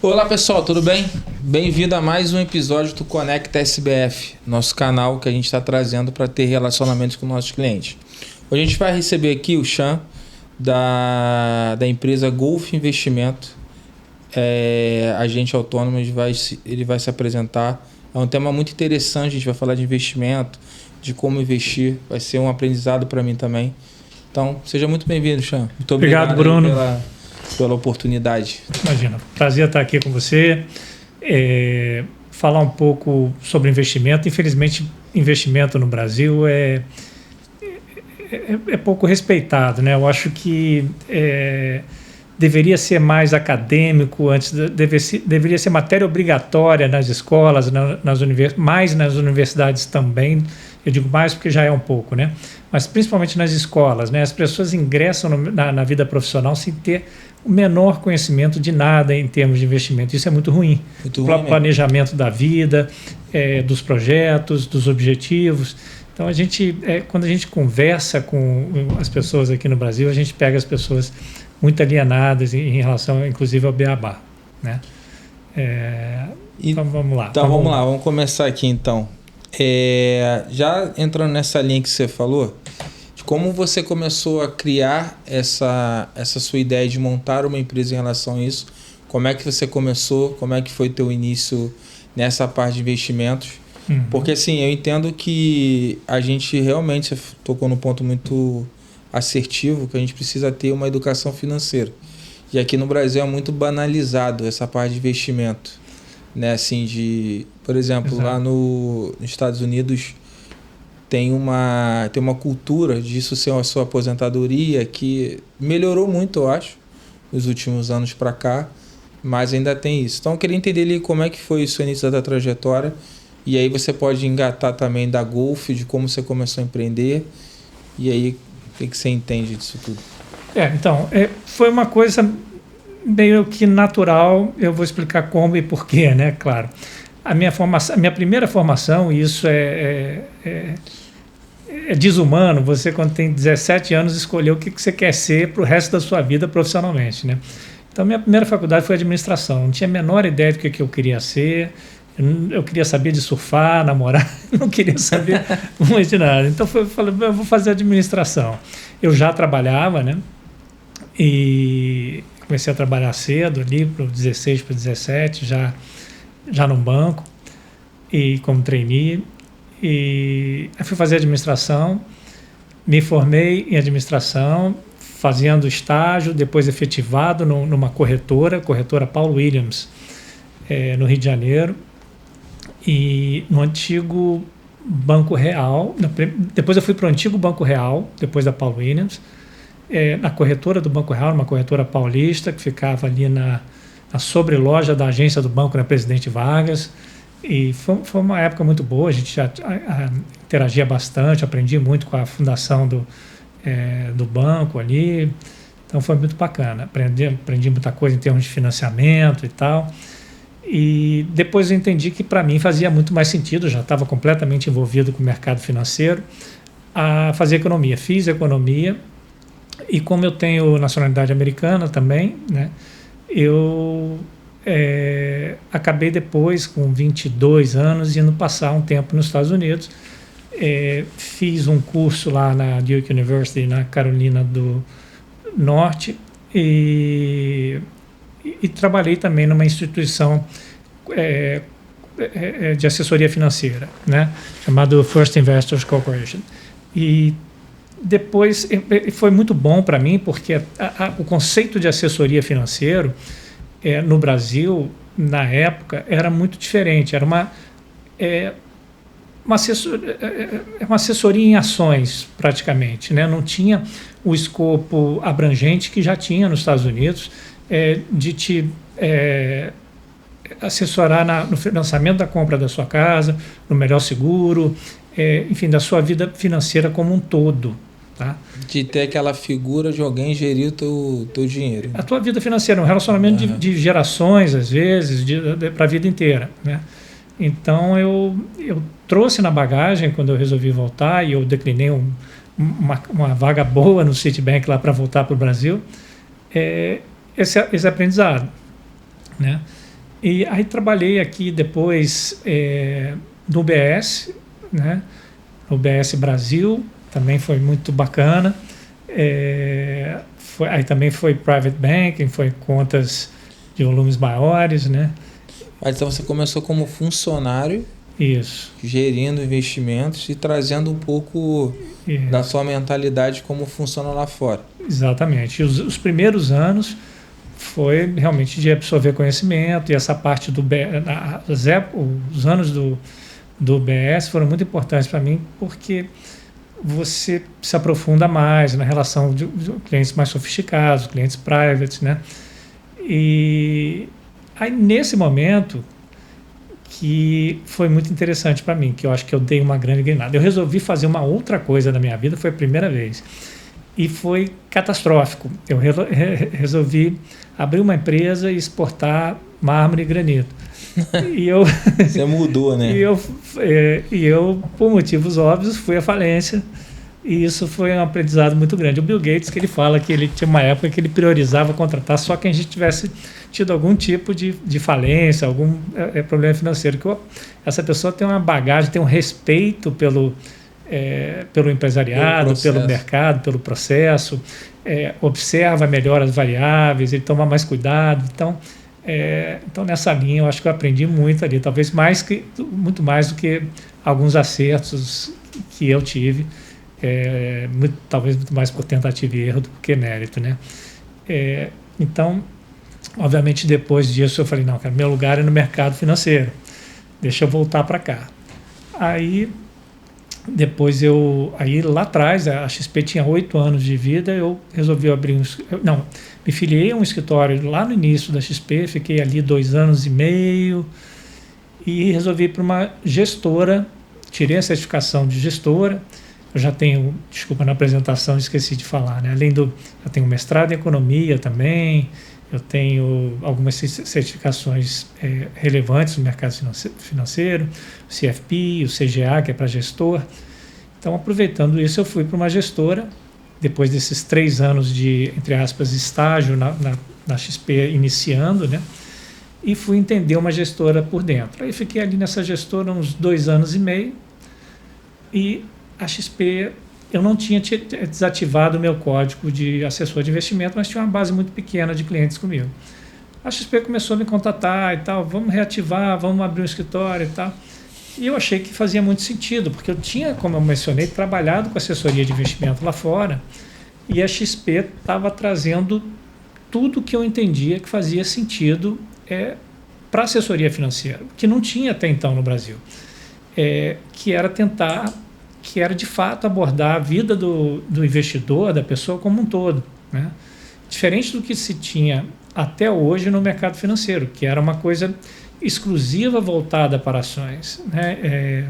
Olá pessoal, tudo bem? Bem-vindo a mais um episódio do Conecta SBF, nosso canal que a gente está trazendo para ter relacionamentos com nossos clientes. Hoje a gente vai receber aqui o Sean da empresa Golf Investimento, agente autônomo. Ele vai se apresentar. É um tema muito interessante, a gente vai falar de investimento, de como investir, vai ser um aprendizado para mim também. Então, seja muito bem-vindo, Sean. Muito obrigado Bruno, pela oportunidade. Imagina, prazer estar aqui com você, falar um pouco sobre investimento. Infelizmente, investimento no Brasil é pouco respeitado, né? Eu acho que deveria ser mais acadêmico, deveria ser matéria obrigatória nas escolas, mais nas universidades também. Eu digo mais porque já é um pouco, né? Mas principalmente nas escolas, né? As pessoas ingressam na vida profissional sem ter o menor conhecimento de nada em termos de investimento. Isso é muito ruim. Planejamento da vida, dos projetos, dos objetivos. Então, quando a gente conversa com as pessoas aqui no Brasil, a gente pega as pessoas muito alienadas em relação, inclusive, ao beabá, né? Então, vamos lá. Então, vamos lá. Vamos começar aqui, então. Já entrando nessa linha que você falou, de como você começou a criar essa sua ideia de montar uma empresa em relação a isso, como é que você começou, como é que foi teu início nessa parte de investimentos. Porque assim, eu entendo que a gente realmente, você tocou num ponto muito assertivo, que a gente precisa ter uma educação financeira. E aqui no Brasil é muito banalizado essa parte de investimento, né? Assim, por exemplo, exato, lá nos Estados Unidos tem uma cultura disso ser a sua aposentadoria que melhorou muito, eu acho, nos últimos anos para cá, mas ainda tem isso. Então eu queria entender ali como é que foi o seu início da trajetória, e aí você pode engatar também da Golf, de como você começou a empreender, e aí o que você entende disso tudo? Então, foi uma coisa meio que natural. Eu vou explicar como e porquê, né? Claro. A minha primeira formação, e isso é desumano, você quando tem 17 anos escolher o que você quer ser para o resto da sua vida profissionalmente, né? Então, minha primeira faculdade foi administração. Não tinha a menor ideia do que eu queria ser. Eu queria saber de surfar, namorar, não queria saber muito de nada. Então, eu falei, eu vou fazer administração. Eu já trabalhava, né? E comecei a trabalhar cedo ali, para 16 para 17, já num banco, e como trainee. E aí fui fazer administração, me formei em administração, fazendo estágio, depois efetivado numa corretora Paulo Williams, no Rio de Janeiro, e no antigo Banco Real. Depois eu fui para o antigo Banco Real, depois da Paulo Williams, na corretora do Banco Real, uma corretora paulista que ficava ali na sobreloja da agência do banco, na Presidente Vargas. E foi uma época muito boa, a gente já interagia bastante, aprendi muito com a fundação do banco ali. Então foi muito bacana, aprendi muita coisa em termos de financiamento e tal. E depois eu entendi que para mim fazia muito mais sentido, já estava completamente envolvido com o mercado financeiro, a fazer economia. Fiz economia, e como eu tenho nacionalidade americana também, né, eu acabei depois, com 22 anos, indo passar um tempo nos Estados Unidos. Fiz um curso lá na Duke University, na Carolina do Norte, e trabalhei também numa instituição de assessoria financeira, né, chamado First Investors Corporation. E depois foi muito bom para mim, porque o conceito de assessoria financeira no Brasil, na época, era muito diferente. Era uma assessoria em ações, praticamente, né? Não tinha o escopo abrangente que já tinha nos Estados Unidos, de te assessorar no financiamento da compra da sua casa, no melhor seguro, enfim, da sua vida financeira como um todo. Tá? De ter aquela figura de alguém gerir o teu dinheiro. A tua vida financeira, um relacionamento de gerações, às vezes, para a vida inteira, né? Então, eu trouxe na bagagem, quando eu resolvi voltar, e eu declinei uma vaga boa no Citibank lá para voltar para o Brasil, esse aprendizado, né? E aí trabalhei aqui depois no UBS, né? No UBS Brasil, também foi muito bacana. Aí também foi private banking, foi contas de volumes maiores, né? Então você começou como funcionário, isso, gerindo investimentos e trazendo um pouco da sua mentalidade como funciona lá fora. Exatamente. E os primeiros anos foi realmente de absorver conhecimento, e essa parte os anos do UBS foram muito importantes para mim, porque você se aprofunda mais na relação de clientes mais sofisticados, clientes private, né? E aí nesse momento que foi muito interessante para mim, que eu acho que eu dei uma grande guinada. Eu resolvi fazer uma outra coisa na minha vida, foi a primeira vez. E foi catastrófico. Eu resolvi abrir uma empresa e exportar mármore e granito. E eu, você mudou, né? E eu, por motivos óbvios, fui à falência. E isso foi um aprendizado muito grande. O Bill Gates, que ele fala que ele tinha uma época que ele priorizava contratar só quem a gente tivesse tido algum tipo de falência, algum problema financeiro. Que essa pessoa tem uma bagagem, tem um respeito pelo empresariado, pelo mercado, pelo processo, observa melhor as variáveis, ele toma mais cuidado. Então, nessa linha, eu acho que eu aprendi muito ali, talvez muito mais do que alguns acertos que eu tive, talvez muito mais por tentativa e erro do que mérito, né? Então, obviamente, depois disso, eu falei, não, cara, meu lugar é no mercado financeiro, deixa eu voltar para cá. Aí, depois aí lá atrás, a XP tinha 8 anos de vida, eu resolvi abrir me filiei a um escritório lá no início da XP, fiquei ali 2 anos e meio e resolvi ir para uma gestora, tirei a certificação de gestora. Eu já tenho, desculpa, na apresentação esqueci de falar, né? Eu tenho mestrado em economia também, eu tenho algumas certificações relevantes no mercado financeiro, o CFP, o CGA, que é para gestor. Então, aproveitando isso, eu fui para uma gestora, depois desses 3 anos de, entre aspas, estágio na XP iniciando, né? E fui entender uma gestora por dentro. Aí fiquei ali nessa gestora uns 2 anos e meio, e a XP, eu não tinha desativado o meu código de assessor de investimento, mas tinha uma base muito pequena de clientes comigo. A XP começou a me contatar e tal, vamos reativar, vamos abrir um escritório e tal. E eu achei que fazia muito sentido, porque eu tinha, como eu mencionei, trabalhado com assessoria de investimento lá fora, e a XP estava trazendo tudo que eu entendia que fazia sentido para assessoria financeira, que não tinha até então no Brasil, que era de fato abordar a vida do investidor, da pessoa como um todo, né? Diferente do que se tinha até hoje no mercado financeiro, que era uma coisa exclusiva voltada para ações, né?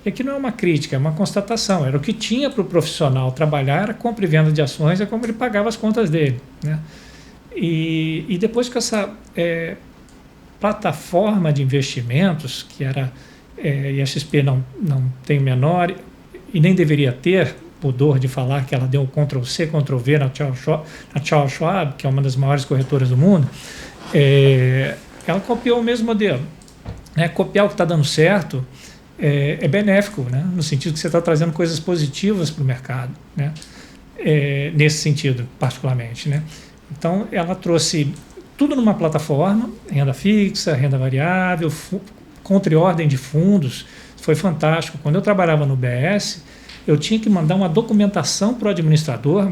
E aqui não é uma crítica, é uma constatação. Era o que tinha para o profissional trabalhar, era compra e venda de ações, é como ele pagava as contas dele, né? E depois com essa plataforma de investimentos, que era, e a XP não tem menor, e nem deveria ter pudor de falar que ela deu Ctrl+C, Ctrl+V na Charles Schwab, que é uma das maiores corretoras do mundo, ela copiou o mesmo modelo. Copiar o que está dando certo é benéfico, né? No sentido que você está trazendo coisas positivas para o mercado, né? Nesse sentido, particularmente, né? Então, ela trouxe tudo numa plataforma, renda fixa, renda variável, contra e ordem de fundos. Foi fantástico. Quando eu trabalhava no BS, eu tinha que mandar uma documentação para o administrador.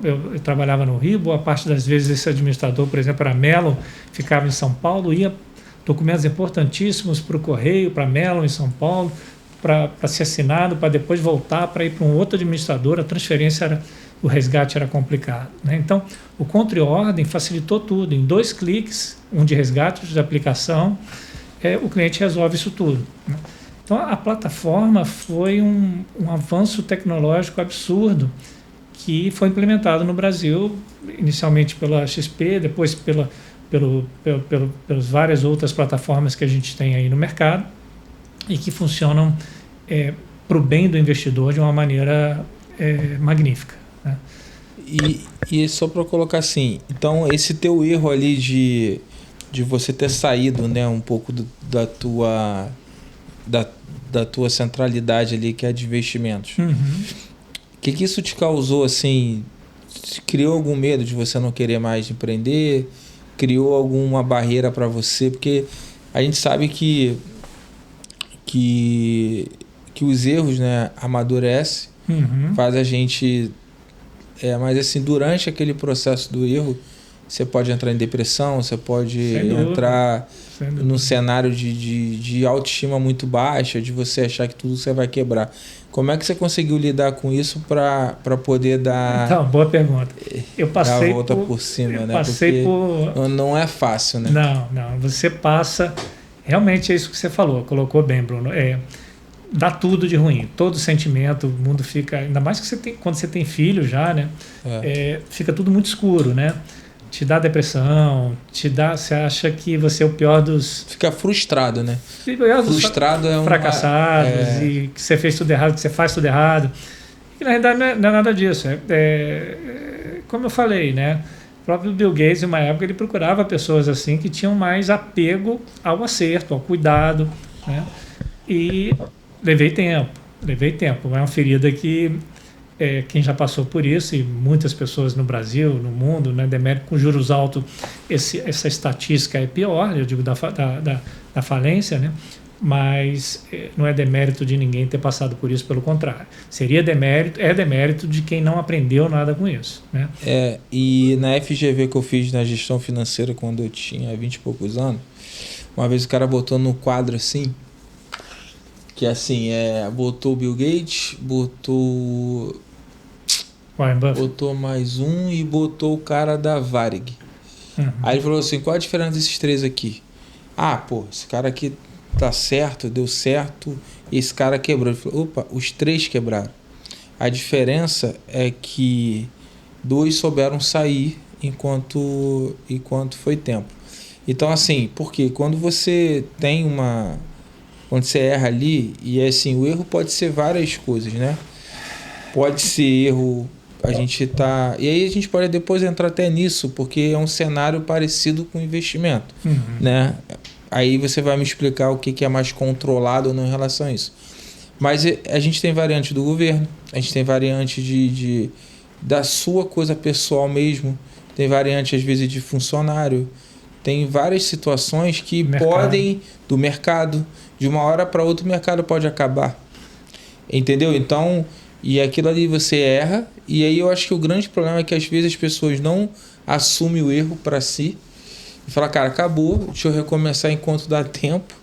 Eu trabalhava no Rio, boa parte das vezes esse administrador, por exemplo, era Mellon, ficava em São Paulo, ia documentos importantíssimos para o Correio, para Mellon em São Paulo, para ser assinado, para depois voltar para ir para um outro administrador. A transferência, o resgate era complicado, né? Então, o contra e ordem facilitou tudo. Em 2 cliques, um de resgate, outro de aplicação, o cliente resolve isso tudo, né? Então, a plataforma foi um avanço tecnológico absurdo que foi implementado no Brasil, inicialmente pela XP, depois pelas várias outras plataformas que a gente tem aí no mercado e que funcionam para o bem do investidor de uma maneira magnífica, né? E só para colocar assim, então esse teu erro ali de você ter saído, né, um pouco da tua centralidade ali, que é de investimentos. Uhum. O que isso te causou, assim? Criou algum medo de você não querer mais empreender? Criou alguma barreira para você? Porque a gente sabe que os erros, né, amadurecem, faz a gente... mas assim, durante aquele processo do erro, você pode entrar em depressão, você pode entrar num cenário de autoestima muito baixa, de você achar que tudo você vai quebrar. Como é que você conseguiu lidar com isso para poder dar... Então, boa pergunta. Eu passei dar a volta por cima, né? Passei porque não é fácil, né? Não. Você passa... Realmente é isso que você falou, colocou bem, Bruno. Dá tudo de ruim, todo sentimento, o mundo fica... Ainda mais que quando você tem filho já, né? Fica tudo muito escuro, né? Te dá depressão, você acha que você é o pior dos... Fica frustrado, né? Frustrado é fracassados, e que você fez tudo errado, que você faz tudo errado. E na realidade não é nada disso. Como eu falei, né? O próprio Bill Gates, em uma época, ele procurava pessoas assim que tinham mais apego ao acerto, ao cuidado, né? E levei tempo. É uma ferida que... quem já passou por isso, e muitas pessoas no Brasil, no mundo, né, demérito com juros altos, essa estatística é pior, eu digo da falência, né, mas não é demérito de ninguém ter passado por isso, pelo contrário. É demérito de quem não aprendeu nada com isso. Né? E na FGV que eu fiz na gestão financeira quando eu tinha 20 e poucos anos, uma vez o cara botou no quadro assim, que assim, botou o Bill Gates, botou mais um e botou o cara da Varig. Aí ele falou assim, qual a diferença desses três aqui? Esse cara aqui tá certo, deu certo, e esse cara quebrou. Ele falou, opa, os três quebraram. A diferença é que 2 souberam sair enquanto foi tempo. Então assim, porque quando você tem quando você erra ali, e assim, o erro pode ser várias coisas, né? Pode ser erro, e aí a gente pode depois entrar até nisso, porque é um cenário parecido com investimento, né? Aí você vai me explicar o que é mais controlado ou não em relação a isso. Mas a gente tem variante do governo, a gente tem variante da sua coisa pessoal mesmo, tem variante às vezes de funcionário, tem várias situações que podem, do mercado, de uma hora para outra o mercado pode acabar. Entendeu? Então, e aquilo ali você erra, e aí eu acho que o grande problema é que às vezes as pessoas não assumem o erro para si, e falam, cara, acabou, deixa eu recomeçar enquanto dá tempo,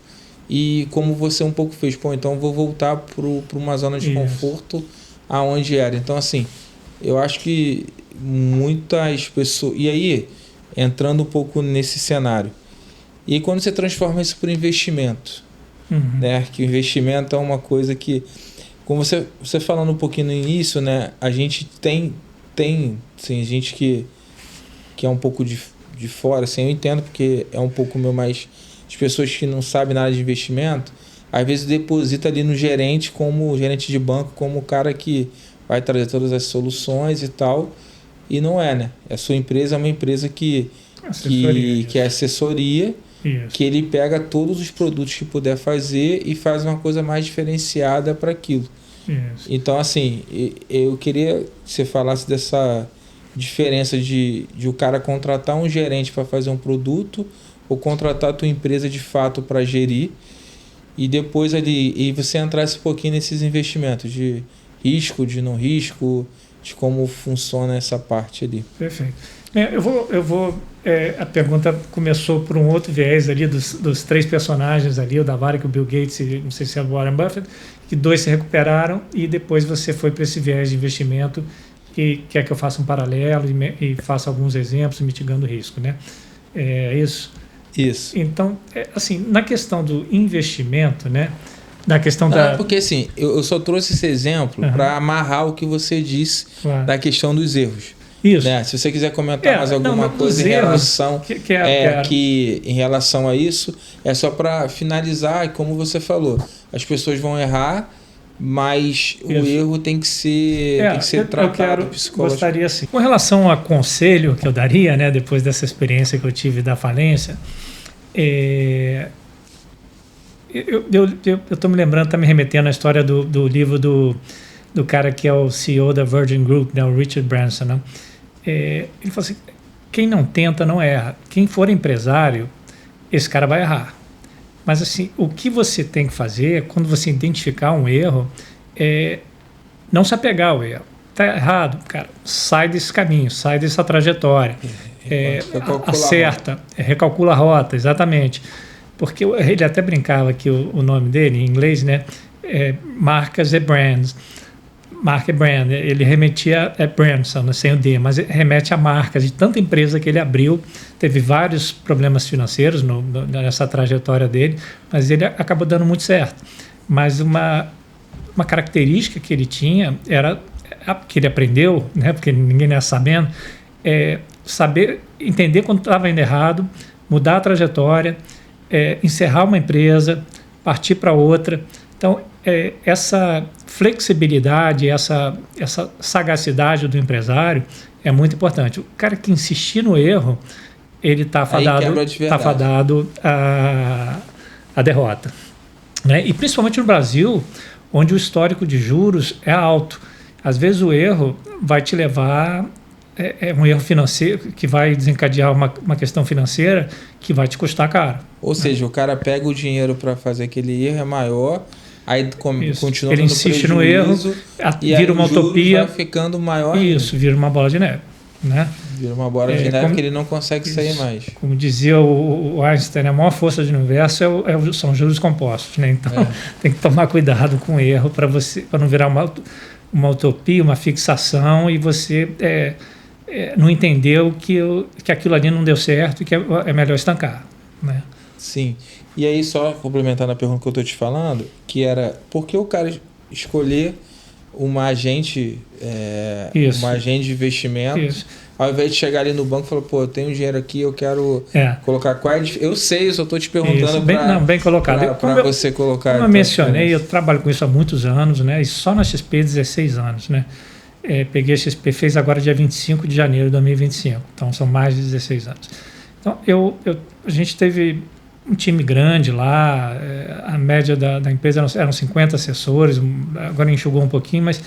e como você um pouco fez, então vou voltar para uma zona de conforto aonde era. Então, assim, eu acho que muitas pessoas... E aí, entrando um pouco nesse cenário, e aí, quando você transforma isso para investimento, né? Que o investimento é uma coisa que, como você falando um pouquinho no início, né? A gente tem sim, gente que é um pouco de fora, assim, eu entendo porque é um pouco mais... As pessoas que não sabem nada de investimento, às vezes deposita ali no gerente, como gerente de banco, como o cara que vai trazer todas as soluções e tal, e não é, né? A sua empresa é uma empresa que é assessoria, que ele pega todos os produtos que puder fazer e faz uma coisa mais diferenciada para aquilo. Então, assim, eu queria que você falasse dessa diferença de o cara contratar um gerente para fazer um produto ou contratar a tua empresa de fato para gerir, e depois ali e você entrasse um pouquinho nesses investimentos de risco, de não risco, de como funciona essa parte ali. Perfeito. A pergunta começou por um outro viés ali dos 3 personagens ali, o da Varig, o Bill Gates, não sei se é o Warren Buffett, que 2 se recuperaram, e depois você foi para esse viés de investimento e quer que eu faça um paralelo e faça alguns exemplos mitigando o risco, né? É isso? Isso. Então, assim, na questão do investimento, né? Na questão Porque assim, eu só trouxe esse exemplo para amarrar o que você disse da questão dos erros. Isso. Né? Se você quiser comentar mais alguma coisa em relação em relação a isso, é só para finalizar, como você falou, as pessoas vão errar, mas o erro tem que ser tratado psicologicamente. Gostaria assim. Com relação ao conselho que eu daria, né, depois dessa experiência que eu tive da falência, Eu estou me lembrando, está me remetendo à história do livro do cara que é o CEO da Virgin Group, né, o Richard Branson, né? Ele falou assim, quem não tenta não erra. Quem for empresário, esse cara vai errar. Mas assim, o que você tem que fazer, quando você identificar um erro, é não se apegar ao erro. Está errado, cara, sai desse caminho, sai dessa trajetória. Acerta, recalcula a rota, exatamente. Porque ele até brincava que o nome dele, em inglês, né, marcas e brands. Marca e brand, ele remetia a Branson, sem o D, mas remete a marcas de tanta empresa que ele abriu. Teve vários problemas financeiros nessa trajetória dele, mas ele acabou dando muito certo. Mas uma característica que ele tinha era que ele aprendeu, né, porque ninguém ia sabendo, saber entender quando estava indo errado, mudar a trajetória, encerrar uma empresa, partir para outra. Então, essa flexibilidade, essa sagacidade do empresário é muito importante. O cara que insistir no erro, ele está fadado à derrota. Né? E principalmente no Brasil, onde o histórico de juros é alto. Às vezes o erro vai te levar... um erro financeiro que vai desencadear uma questão financeira que vai te custar caro. Ou seja, o cara pega o dinheiro para fazer aquele erro, é maior... Aí continua ele insiste no erro, vira uma utopia, vai ficando maior. Isso, vira uma bola de neve, né? Vira uma bola de neve que ele não consegue sair mais. Como dizia o Einstein, a maior força do universo são juros compostos, né? Então tem que tomar cuidado com o erro para não virar uma utopia, uma fixação e você não entender que aquilo ali não deu certo e que é melhor estancar, né? Sim. E aí, só complementando a pergunta que eu estou te falando, que era, por que o cara escolher uma agente de investimento, ao invés de chegar ali no banco e falar, pô, eu tenho dinheiro aqui, eu quero colocar eu sei, eu só estou te perguntando bem colocado. Para você colocar. Como eu mencionei, eu trabalho com isso há muitos anos, né? E só na XP 16 anos, né? Peguei a XP, fez agora dia 25 de janeiro de 2025, então são mais de 16 anos. Então, a gente teve um time grande lá, a média da empresa eram 50 assessores, agora enxugou um pouquinho, mas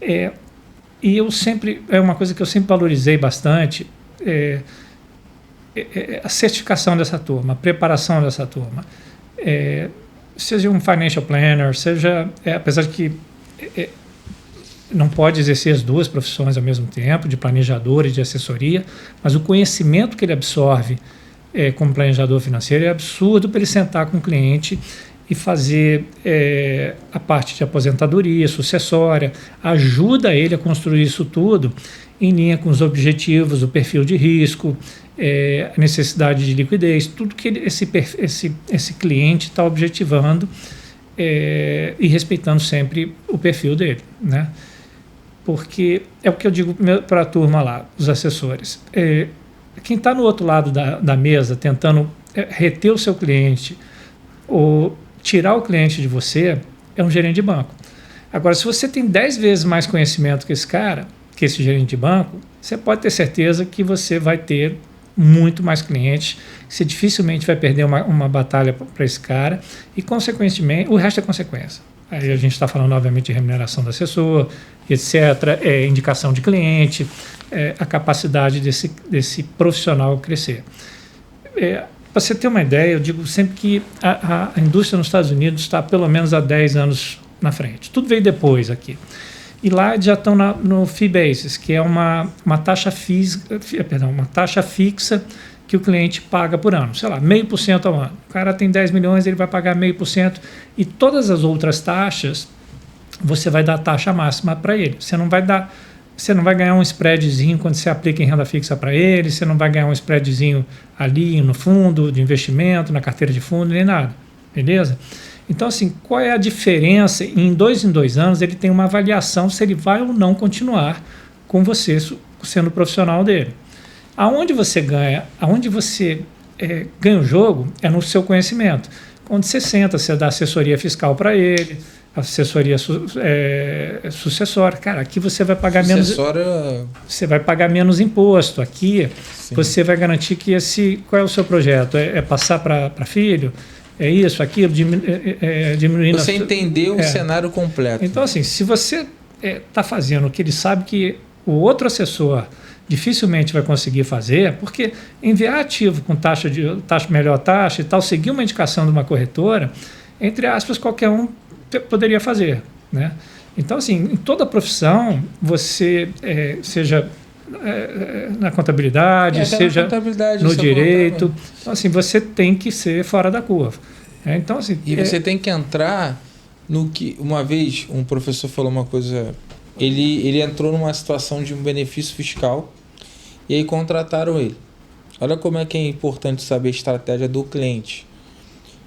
e eu sempre, uma coisa que eu sempre valorizei bastante, a certificação dessa turma, a preparação dessa turma, seja um financial planner, seja, apesar de que não pode exercer as duas profissões ao mesmo tempo, de planejador e de assessoria, mas o conhecimento que ele absorve como planejador financeiro é absurdo para ele sentar com o cliente e fazer a parte de aposentadoria, sucessória, ajuda ele a construir isso tudo em linha com os objetivos, o perfil de risco, a necessidade de liquidez, tudo que esse cliente está objetivando e respeitando sempre o perfil dele, né? Porque é o que eu digo para a turma lá, os assessores. Quem está no outro lado da mesa tentando reter o seu cliente ou tirar o cliente de você é um gerente de banco. Agora, se você tem 10 vezes mais conhecimento que esse cara, que esse gerente de banco, você pode ter certeza que você vai ter muito mais clientes, você dificilmente vai perder uma batalha para esse cara e, consequentemente, o resto é consequência. Aí a gente está falando, obviamente, de remuneração do assessor, etc., indicação de cliente, a capacidade desse profissional crescer. Para você ter uma ideia, eu digo sempre que a indústria nos Estados Unidos está pelo menos há 10 anos na frente. Tudo veio depois aqui. E lá já estão no fee basis, que é uma taxa fixa que o cliente paga por ano, sei lá, 0,5% ao ano. O cara tem 10 milhões, ele vai pagar 0,5%, e todas as outras taxas, você vai dar a taxa máxima para ele. Você não vai ganhar um spreadzinho quando você aplica em renda fixa para ele, você não vai ganhar um spreadzinho ali no fundo de investimento, na carteira de fundo, nem nada, beleza? Então, assim, qual é a diferença? Em 2 anos, ele tem uma avaliação se ele vai ou não continuar com você sendo profissional dele. Aonde você ganha o jogo é no seu conhecimento. Quando você senta, você dá assessoria fiscal para ele, assessoria sucessória. Cara, aqui você vai pagar você vai pagar menos imposto. Aqui Sim. Você vai garantir que qual é o seu projeto? É passar para filho? É isso, aquilo, diminuindo... Você entendeu o cenário completo. Então, assim, se você está fazendo o que ele sabe que o outro assessor dificilmente vai conseguir fazer, porque enviar ativo com melhor taxa e tal, seguir uma indicação de uma corretora, entre aspas, qualquer um poderia fazer, né? Então, assim, em toda profissão, você seja na contabilidade, seja no direito, então, assim, você tem que ser fora da curva. Então, assim, e você tem que entrar no que... Uma vez, um professor falou uma coisa... Ele entrou numa situação de um benefício fiscal e aí contrataram ele. Olha como é que é importante saber a estratégia do cliente.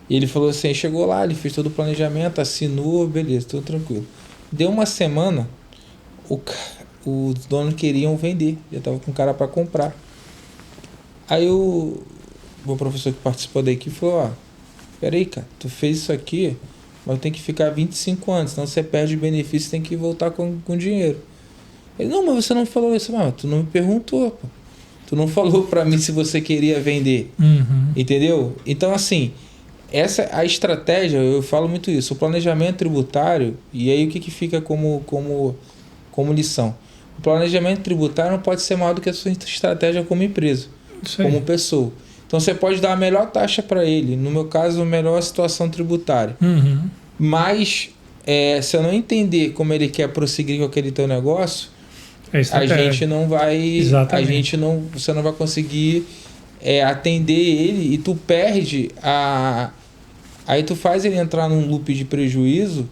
E ele falou assim, chegou lá, ele fez todo o planejamento, assinou, beleza, tudo tranquilo. Deu uma semana, os donos queriam vender, já estava com cara para comprar. Aí o professor que participou da equipe falou, peraí, cara, tu fez isso aqui, mas tem que ficar 25 anos, senão você perde o benefício, tem que voltar com dinheiro. Ele, não, mas você não falou isso. Mas tu não me perguntou, pô. Tu não falou para mim se você queria vender. Uhum. Entendeu? Então, assim, essa a estratégia, eu falo muito isso, o planejamento tributário, e aí o que fica como lição? O planejamento tributário não pode ser maior do que a sua estratégia como empresa, como pessoa. Então você pode dar a melhor taxa para ele, no meu caso, a melhor situação tributária. Uhum. Mas se eu não entender como ele quer prosseguir com aquele teu negócio, a gente não vai. Exatamente. Você não vai conseguir atender ele e tu perde a. Aí tu faz ele entrar num loop de prejuízo,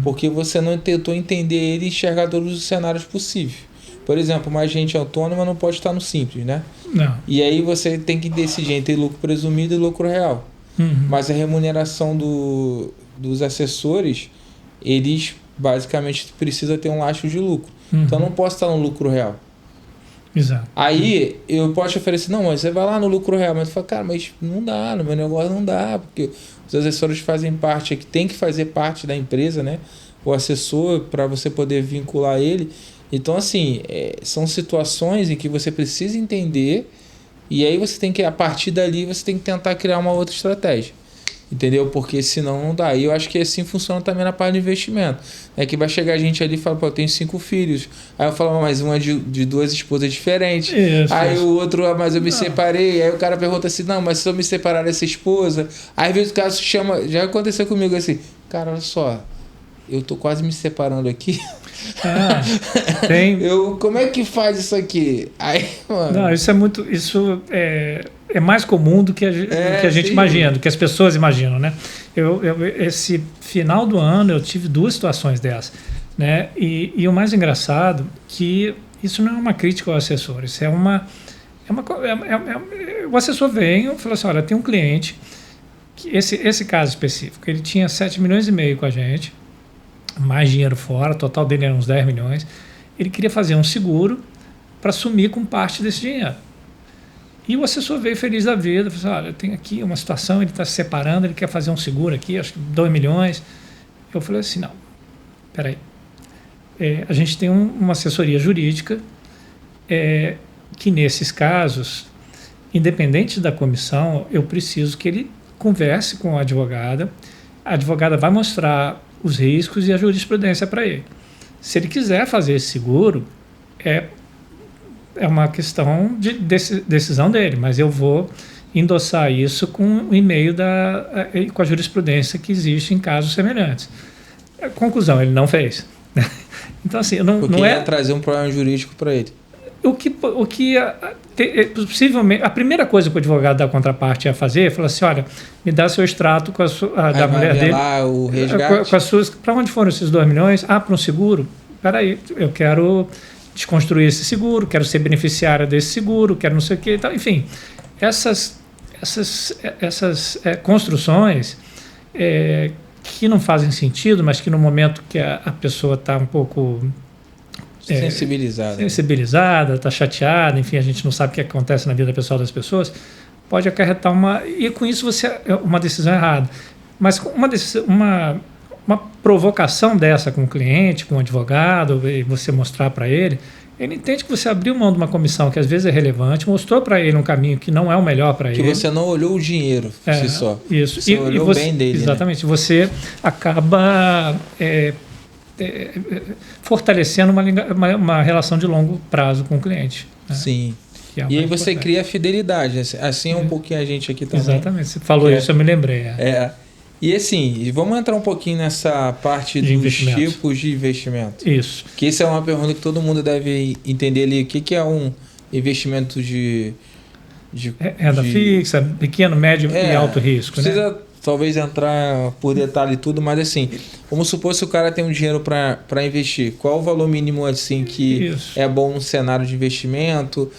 porque você não tentou entender ele e enxergar todos os cenários possíveis. Por exemplo, uma agente autônoma não pode estar no simples, né? Não. E aí você tem que decidir entre lucro presumido e lucro real. Mas a remuneração dos assessores, eles basicamente precisam ter um lastro de lucro. Então eu não posso estar no lucro real. Exato. Aí eu posso te oferecer, não, mas você vai lá no lucro real. Mas tu fala, cara, mas não dá, no meu negócio não dá, porque os assessores fazem parte, que tem que fazer parte da empresa, né? O assessor, para você poder vincular ele. Então, assim, são situações em que você precisa entender e aí você tem que, a partir dali, você tem que tentar criar uma outra estratégia. Entendeu? Porque senão não dá. E eu acho que assim funciona também na parte de investimento. É que vai chegar gente ali e fala, pô, eu tenho 5 filhos. Aí eu falo, mas uma de 2 esposas diferentes. Aí o outro, mas eu me separei. Aí o cara pergunta assim, não, mas se eu me separar dessa esposa... Aí às vezes o cara se chama... Já aconteceu comigo assim, cara, olha só, eu tô quase me separando aqui. Como é que faz isso aqui? Aí, mano... Não, isso é mais comum do que a gente imagina, do que as pessoas imaginam, né? Esse final do ano eu tive 2 situações dessas, né? E o mais engraçado que isso não é uma crítica ao assessor, isso o assessor vem e fala assim, olha, tem um cliente, que esse caso específico, ele tinha 7,5 milhões com a gente, mais dinheiro fora, o total dele era uns 10 milhões, ele queria fazer um seguro para sumir com parte desse dinheiro. E o assessor veio feliz da vida, falou assim, olha, tem aqui uma situação, ele está se separando, ele quer fazer um seguro aqui, acho que 2 milhões. Eu falei assim, não, peraí, a gente tem uma assessoria jurídica que nesses casos, independente da comissão, eu preciso que ele converse com a advogada vai mostrar os riscos e a jurisprudência para ele. Se ele quiser fazer esse seguro, é uma questão de decisão dele, mas eu vou endossar isso com o e-mail com a jurisprudência que existe em casos semelhantes. Conclusão, ele não fez. Então, assim, não ia trazer um problema jurídico para ele. Possivelmente, a primeira coisa que o advogado da contraparte ia fazer é falar assim, olha, me dá seu extrato da mulher dele. Lá o resgate. Para onde foram esses 2 milhões? Para um seguro? Peraí, eu quero desconstruir esse seguro, quero ser beneficiária desse seguro, quero não sei o que, então, enfim, essas construções que não fazem sentido, mas que no momento que a pessoa está um pouco sensibilizada, está chateada, enfim, a gente não sabe o que acontece na vida pessoal das pessoas, pode acarretar e com isso uma decisão errada. Mas uma provocação dessa com o cliente, com o advogado, e você mostrar para ele, ele entende que você abriu mão de uma comissão que às vezes é relevante, mostrou para ele um caminho que não é o melhor para ele. Que você não olhou o dinheiro por si só. Isso. Você olhou o bem dele. Exatamente. Né? Você acaba fortalecendo uma relação de longo prazo com o cliente. Né? Sim. E aí você cria a fidelidade. Assim é um pouquinho a gente aqui também. Exatamente. Você falou isso, eu me lembrei. E assim, vamos entrar um pouquinho nessa parte dos tipos de investimento. Isso. Que isso é uma pergunta que todo mundo deve entender ali. O que é um investimento de renda fixa, pequeno, médio e alto risco. Precisa talvez entrar por detalhe e tudo, mas assim, vamos supor se o cara tem um dinheiro para investir. Qual o valor mínimo assim que é bom no cenário de investimento?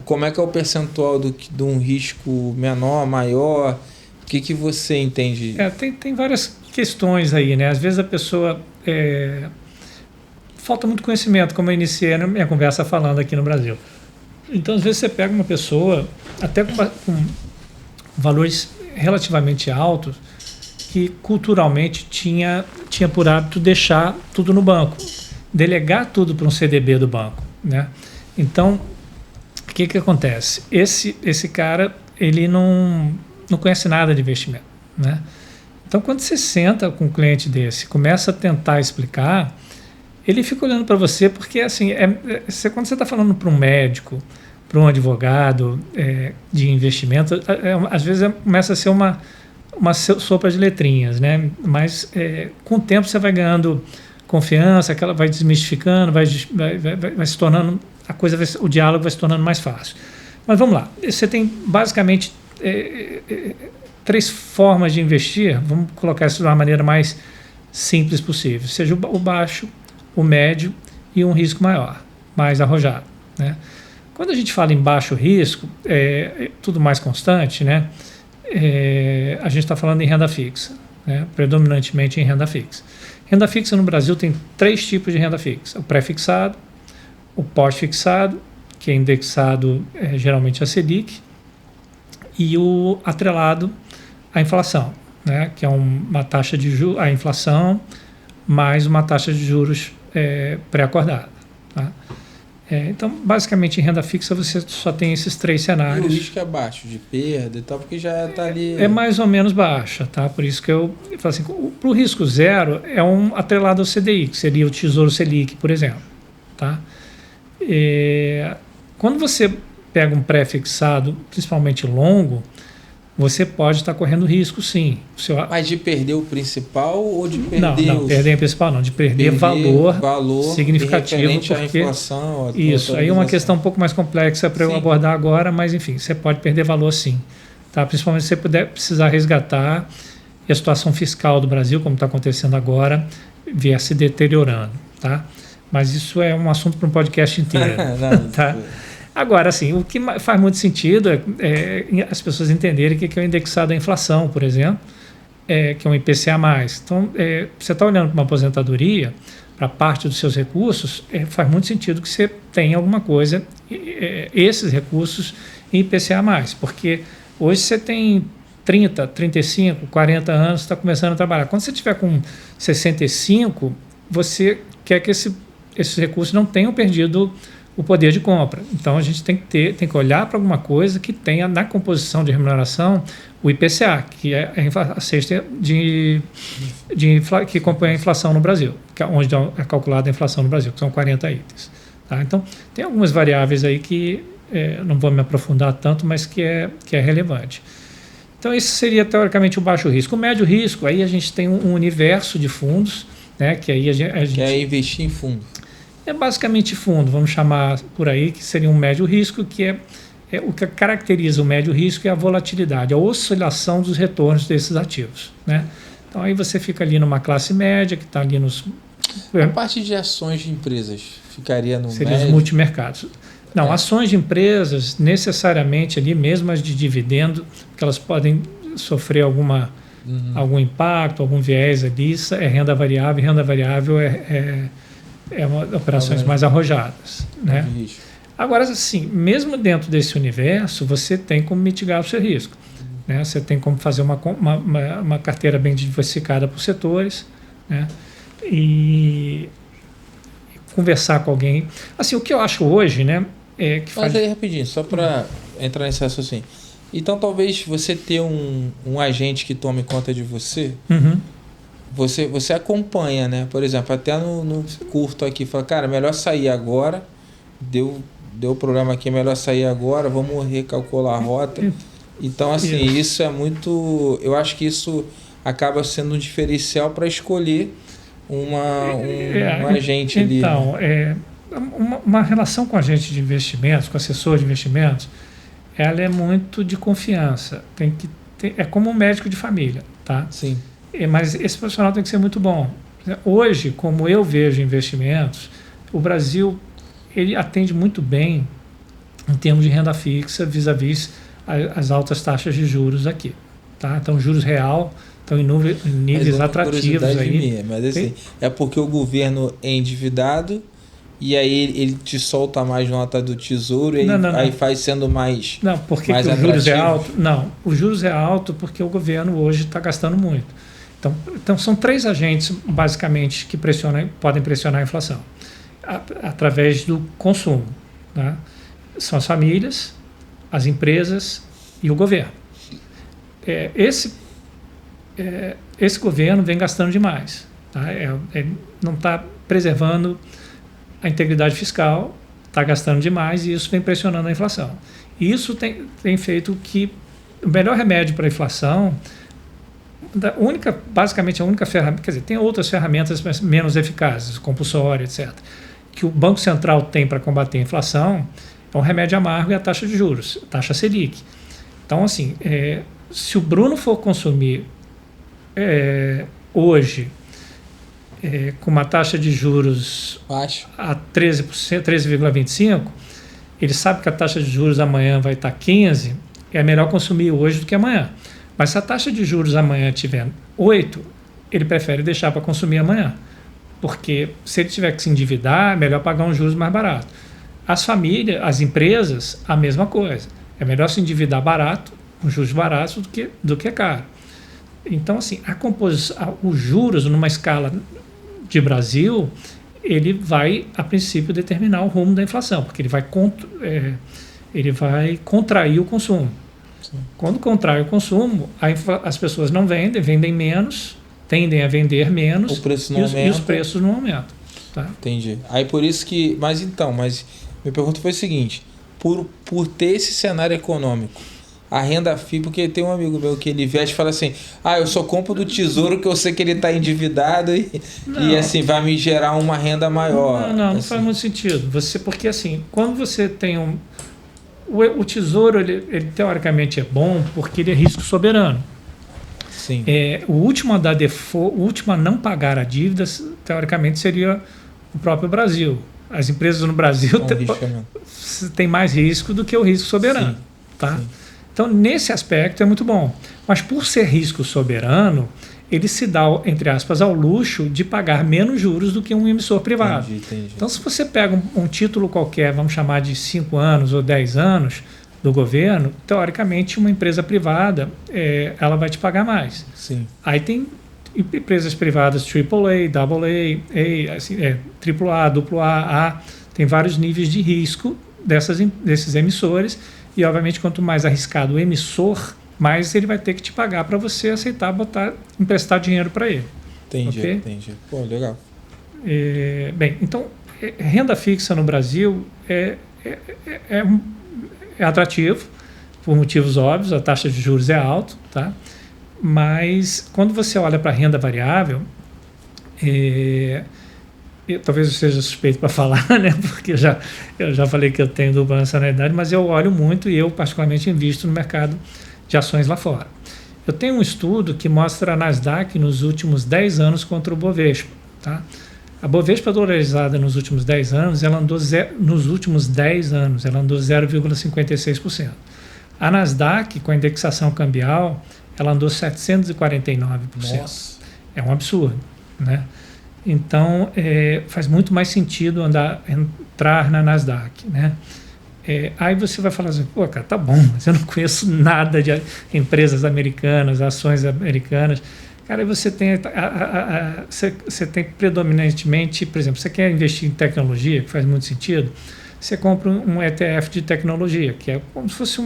Como é que é o percentual de um risco menor, maior? O que você entende? Tem várias questões aí, né? Às vezes a pessoa... falta muito conhecimento, como eu iniciei na minha conversa falando aqui no Brasil. Então, às vezes você pega uma pessoa, até com valores relativamente altos, que culturalmente tinha por hábito deixar tudo no banco, delegar tudo para um CDB do banco, né? Então, o que acontece? Esse cara, ele não conhece nada de investimento, né? Então, quando você senta com um cliente desse, começa a tentar explicar, ele fica olhando para você, porque assim, quando você está falando para um médico, para um advogado de investimento, às vezes começa a ser uma sopa de letrinhas, né? Mas com o tempo você vai ganhando confiança, aquela vai desmistificando, vai se tornando, o diálogo vai se tornando mais fácil. Mas vamos lá, você tem basicamente 3 formas de investir, vamos colocar isso de uma maneira mais simples possível, seja o baixo, o médio e um risco maior, mais arrojado, né? Quando a gente fala em baixo risco, tudo mais constante, né? A gente está falando em renda fixa, né? Predominantemente em renda fixa. Renda fixa no Brasil tem 3 tipos de renda fixa: o pré-fixado, o pós-fixado, que é indexado geralmente a Selic, e o atrelado à inflação, né? Que é uma taxa de juros, a inflação mais uma taxa de juros pré-acordada. Tá? Então, basicamente, em renda fixa você só tem esses 3 cenários. E o risco é baixo de perda e tal, porque já está ali... É mais ou menos baixa, tá? Por isso que eu falo assim, para o risco zero é um atrelado ao CDI, que seria o Tesouro Selic, por exemplo. Tá? Quando você pega um pré-fixado, principalmente longo, você pode estar correndo risco, sim. Mas de perder o principal ou de perder... Não, perder o principal não, de perder valor significativo. Porque a inflação... Isso, aí é uma questão um pouco mais complexa para eu abordar agora, mas enfim, você pode perder valor sim. Tá? Principalmente se você precisar resgatar e a situação fiscal do Brasil, como está acontecendo agora, vier se deteriorando. Tá? Mas isso é um assunto para um podcast inteiro. Tá? Agora, assim, o que faz muito sentido é as pessoas entenderem que é o indexado à inflação, por exemplo, que é um IPCA+. Então, você está olhando para uma aposentadoria, para parte dos seus recursos, faz muito sentido que você tenha alguma coisa, esses recursos em IPCA+, porque hoje você tem 30, 35, 40 anos, está começando a trabalhar. Quando você estiver com 65, você quer que esses recursos não tenham perdido o poder de compra. Então, a gente tem que olhar para alguma coisa que tenha na composição de remuneração o IPCA, que é a cesta que compõe a inflação no Brasil, onde é calculada a inflação no Brasil, que são 40 itens. Tá? Então, tem algumas variáveis aí que não vou me aprofundar tanto, mas que é relevante. Então, esse seria, teoricamente, o baixo risco. O médio risco, aí a gente tem um universo de fundos, né, que aí a gente... Que é investir em fundo. É basicamente fundo, vamos chamar por aí, que seria um médio risco, que é o que caracteriza o médio risco é a volatilidade, a oscilação dos retornos desses ativos, né? Então aí você fica ali numa classe média, que está ali nos... A parte de ações de empresas ficaria no seria médio? Os multimercados. Não, ações de empresas, necessariamente ali, mesmo as de dividendo, porque elas podem sofrer algum impacto, algum viés ali, é renda variável, e renda variável operações mais arrojadas, né? Agora, assim, mesmo dentro desse universo, você tem como mitigar o seu risco. né? Você tem como fazer uma carteira bem diversificada por setores, né? E conversar com alguém. Assim, o que eu acho hoje, né? Mas aí, rapidinho, só para entrar nesse raciocínio. Então, talvez você ter um agente que tome conta de você, você acompanha, né? Por exemplo, até no curto aqui, fala, cara, melhor sair agora, deu problema aqui, melhor sair agora, vamos recalcular a rota. Então, assim, isso é muito... Eu acho que isso acaba sendo um diferencial para escolher um agente ali. Então, uma relação com agente de investimentos, com assessor de investimentos, ela é muito de confiança. É como um médico de família, tá? Sim. Mas esse profissional tem que ser muito bom. Hoje, como eu vejo investimentos, o Brasil ele atende muito bem em termos de renda fixa vis-à-vis as altas taxas de juros aqui, tá? Então, juros real estão em níveis atrativos aí. Minha, mas assim, é porque o governo é endividado e aí ele te solta mais nota do Tesouro e aí faz sendo mais. Não, porque o juros é alto? Não, o juros é alto porque o governo hoje está gastando muito. Então são 3 agentes, basicamente, que podem pressionar a inflação através do consumo, né? São as famílias, as empresas e o governo. Esse governo vem gastando demais, tá? Não está preservando a integridade fiscal, está gastando demais e isso vem pressionando a inflação. E isso tem feito que o melhor remédio para a inflação, basicamente a única ferramenta, quer dizer, tem outras ferramentas mas menos eficazes, compulsória, etc., que o Banco Central tem para combater a inflação, é um remédio amargo e a taxa de juros, a taxa Selic. Então, assim, se o Bruno for consumir hoje com uma taxa de juros baixo a 13%, 13,25%, ele sabe que a taxa de juros amanhã vai estar 15%, é melhor consumir hoje do que amanhã. Mas se a taxa de juros amanhã tiver 8%, ele prefere deixar para consumir amanhã. Porque se ele tiver que se endividar, é melhor pagar um juros mais barato. As famílias, as empresas, a mesma coisa. É melhor se endividar barato, com juros baratos, do que caro. Então, assim, os juros numa escala de Brasil, ele vai, a princípio, determinar o rumo da inflação, porque ele vai contrair o consumo. Sim. Quando contrai o consumo, as pessoas não vendem menos, tendem a vender menos, e os preços não aumentam. Tá? Entendi. Aí por isso que... Mas minha pergunta foi o seguinte, por ter esse cenário econômico, a renda fixa, porque tem um amigo meu que ele veste e fala assim, eu só compro do Tesouro que eu sei que ele está endividado e assim, vai me gerar uma renda maior. Não assim. faz muito sentido. Porque assim, quando você tem o Tesouro, ele teoricamente é bom porque ele é risco soberano. Sim. O último a não pagar a dívida, teoricamente, seria o próprio Brasil. As empresas no Brasil têm mais risco do que o risco soberano. Sim. Tá? Sim. Então, nesse aspecto, é muito bom. Mas, por ser risco soberano, ele se dá, entre aspas, ao luxo de pagar menos juros do que um emissor privado. Entendi. Então, se você pega um título qualquer, vamos chamar de 5 anos ou 10 anos, do governo, teoricamente, uma empresa privada, ela vai te pagar mais. Sim. Aí tem empresas privadas AAA, AA, assim, AAA, AA, tem vários níveis de risco desses emissores. E, obviamente, quanto mais arriscado o emissor, mais ele vai ter que te pagar para você aceitar emprestar dinheiro para ele. Entendi. Pô, legal. Bem, então, renda fixa no Brasil é atrativo, por motivos óbvios, a taxa de juros é alta, tá? Mas, quando você olha para a renda variável, talvez eu seja suspeito para falar, né? Porque eu já falei que eu tenho dupla nacionalidade, mas eu olho muito e eu particularmente invisto no mercado de ações lá fora. Eu tenho um estudo que mostra a Nasdaq nos últimos 10 anos contra o Bovespa. Tá? A Bovespa dolarizada nos últimos 10 anos, ela andou 0,56%. A Nasdaq, com a indexação cambial, ela andou 749%. Nossa. É um absurdo, né? Então, faz muito mais sentido entrar na Nasdaq, né? Aí você vai falar assim, pô, cara, tá bom, mas eu não conheço nada de empresas americanas, ações americanas. Cara, aí você tem, você tem predominantemente, por exemplo, você quer investir em tecnologia, que faz muito sentido, você compra um ETF de tecnologia, que é como se fosse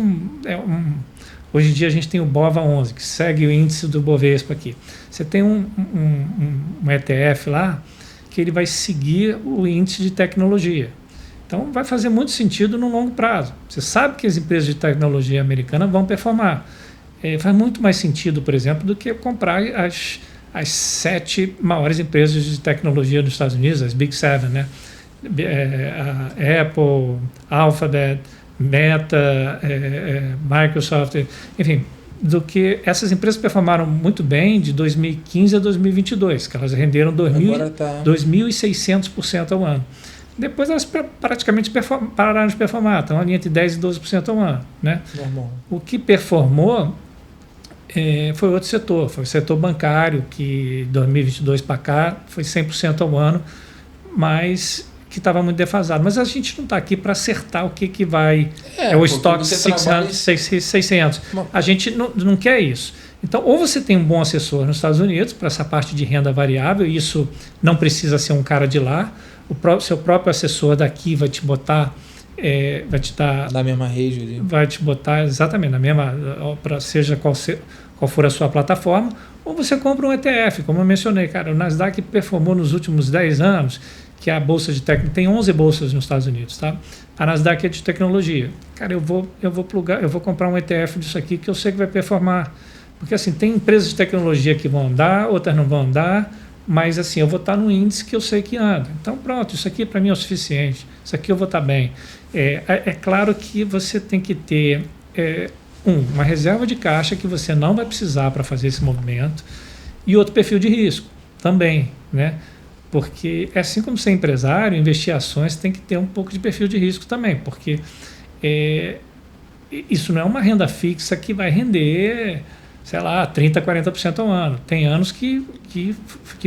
hoje em dia a gente tem o BOVA11, que segue o índice do Bovespa aqui. Você tem um ETF lá, que ele vai seguir o índice de tecnologia. Então, vai fazer muito sentido no longo prazo. Você sabe que as empresas de tecnologia americanas vão performar. Faz muito mais sentido, por exemplo, do que comprar as 7 maiores empresas de tecnologia dos Estados Unidos, as Big Seven, né? A Apple, Alphabet, Meta, Microsoft, enfim, do que essas empresas performaram muito bem de 2015 a 2022, que elas renderam 2.600% ao ano. Depois elas praticamente pararam de performar, estão ali entre 10% e 12% ao ano. Né? Normal. O que performou foi outro setor, foi o setor bancário, que de 2022 para cá foi 100% ao ano, mas que estava muito defasado. Mas a gente não está aqui para acertar o que vai... o estoque 600. A gente não quer isso. Então, ou você tem um bom assessor nos Estados Unidos para essa parte de renda variável, e isso não precisa ser um cara de lá, seu próprio assessor daqui vai te botar, vai te dar... Na mesma rede ali. Vai te botar exatamente na mesma, seja qual for a sua plataforma, ou você compra um ETF, como eu mencionei, cara, o Nasdaq performou nos últimos 10 anos, que é a bolsa de tecnologia, tem 11 bolsas nos Estados Unidos, tá? A Nasdaq é de tecnologia. Cara, eu vou comprar um ETF disso aqui que eu sei que vai performar. Porque assim, tem empresas de tecnologia que vão andar, outras não vão andar, mas assim, eu vou estar no índice que eu sei que anda. Então pronto, isso aqui para mim é o suficiente, isso aqui eu vou estar bem. É claro que você tem que ter uma reserva de caixa que você não vai precisar para fazer esse movimento, e outro perfil de risco também, né? Porque assim como ser empresário, investir em ações tem que ter um pouco de perfil de risco também, porque isso não é uma renda fixa que vai render, sei lá, 30%, 40% ao ano. Tem anos que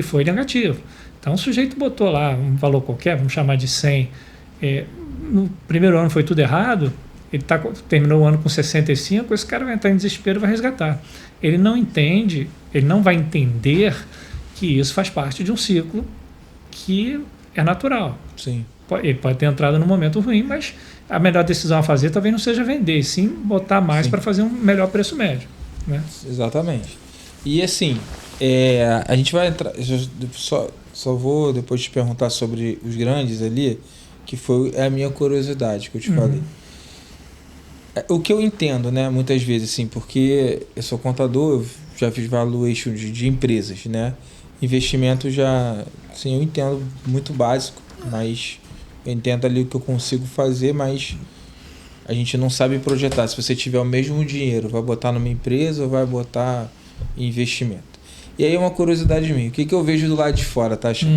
foi negativo. Então o sujeito botou lá um valor qualquer, vamos chamar de 100. No primeiro ano foi tudo errado, ele terminou o ano com 65, esse cara vai entrar em desespero e vai resgatar. Ele não entende, ele não vai entender que isso faz parte de um ciclo que é natural. Sim. Ele pode ter entrado num momento ruim, mas a melhor decisão a fazer talvez não seja vender, sim botar mais para fazer um melhor preço médio. Né? Exatamente. E assim, a gente vai entrar... Só vou depois te perguntar sobre os grandes ali, que foi a minha curiosidade que eu te falei. O que eu entendo, né, muitas vezes, assim, porque eu sou contador, eu já fiz valuation de empresas, né? Investimento já, assim, eu entendo muito básico, mas eu entendo ali o que eu consigo fazer, mas a gente não sabe projetar. Se você tiver o mesmo dinheiro, vai botar numa empresa ou vai botar em investimento? E aí uma curiosidade minha, o que eu vejo do lado de fora, tá, Chico?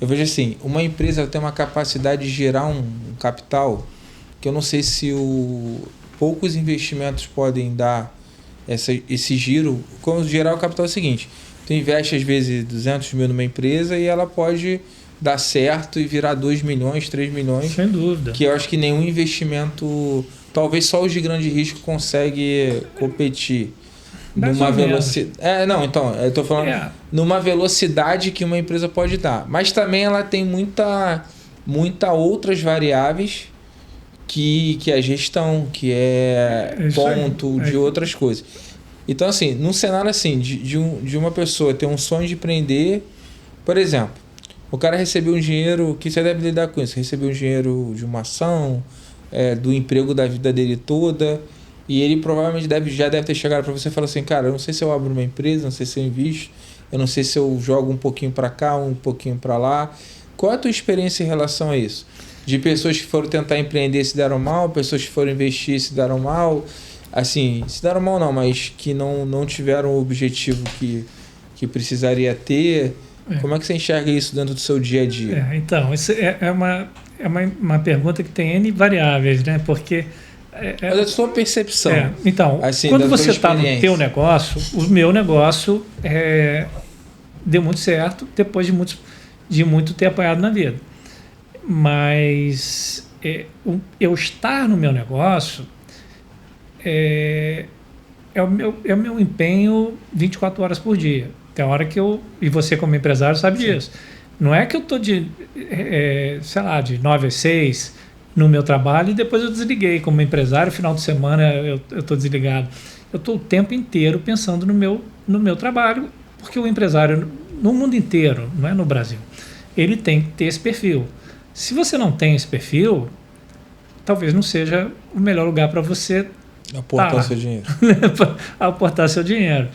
Eu vejo assim, uma empresa tem uma capacidade de gerar um capital que eu não sei se poucos investimentos podem dar esse giro. Como gerar o capital é o seguinte, tu investe às vezes 200 mil numa empresa e ela pode dar certo e virar 2 milhões, 3 milhões. Sem dúvida. Que eu acho que nenhum investimento, talvez só os de grande risco consegue competir. Numa velocidade. Não, então, eu tô falando numa velocidade que uma empresa pode dar. Mas também ela tem muita outras variáveis que é gestão, que é ponto, de outras coisas. Então, assim, num cenário assim, de uma pessoa ter um sonho de empreender, por exemplo, o cara recebeu um dinheiro, que você deve lidar com isso, recebeu um dinheiro de uma ação, do emprego da vida dele toda, e ele provavelmente já deve ter chegado para você e falado assim, cara, eu não sei se eu abro uma empresa, não sei se eu invisto, eu não sei se eu jogo um pouquinho para cá, um pouquinho para lá. Qual é a tua experiência em relação a isso? De pessoas que foram tentar empreender e se deram mal, pessoas que foram investir e se deram mal, assim, se deram mal não, mas que não tiveram o objetivo que precisaria ter. Como é que você enxerga isso dentro do seu dia a dia? Então, isso é uma pergunta que tem N variáveis, né? Porque... Mas é a sua percepção. Então, assim, quando você está no teu negócio, o meu negócio deu muito certo depois de muito ter apanhado na vida. Mas eu estar no meu negócio é o meu empenho 24 horas por dia. Tem hora que e você como empresário sabe disso. Não é que eu estou de 9 às 6 no meu trabalho e depois eu desliguei como empresário, final de semana eu estou desligado. Eu estou o tempo inteiro pensando no meu trabalho, porque o empresário, no mundo inteiro, não é no Brasil, ele tem que ter esse perfil. Se você não tem esse perfil, talvez não seja o melhor lugar para você aportar seu dinheiro. aportar seu dinheiro.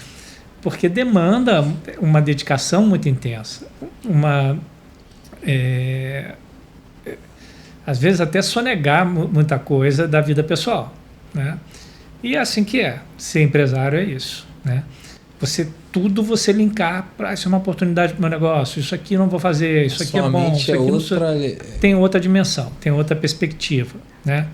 Porque demanda uma dedicação muito intensa. Às vezes até sonegar muita coisa da vida pessoal, né? E é assim que é. Ser empresário é isso, né? Tudo você linkar para isso é uma oportunidade para o meu negócio, isso aqui eu não vou fazer, isso aqui é bom, isso aqui tem outra dimensão, tem outra perspectiva, né?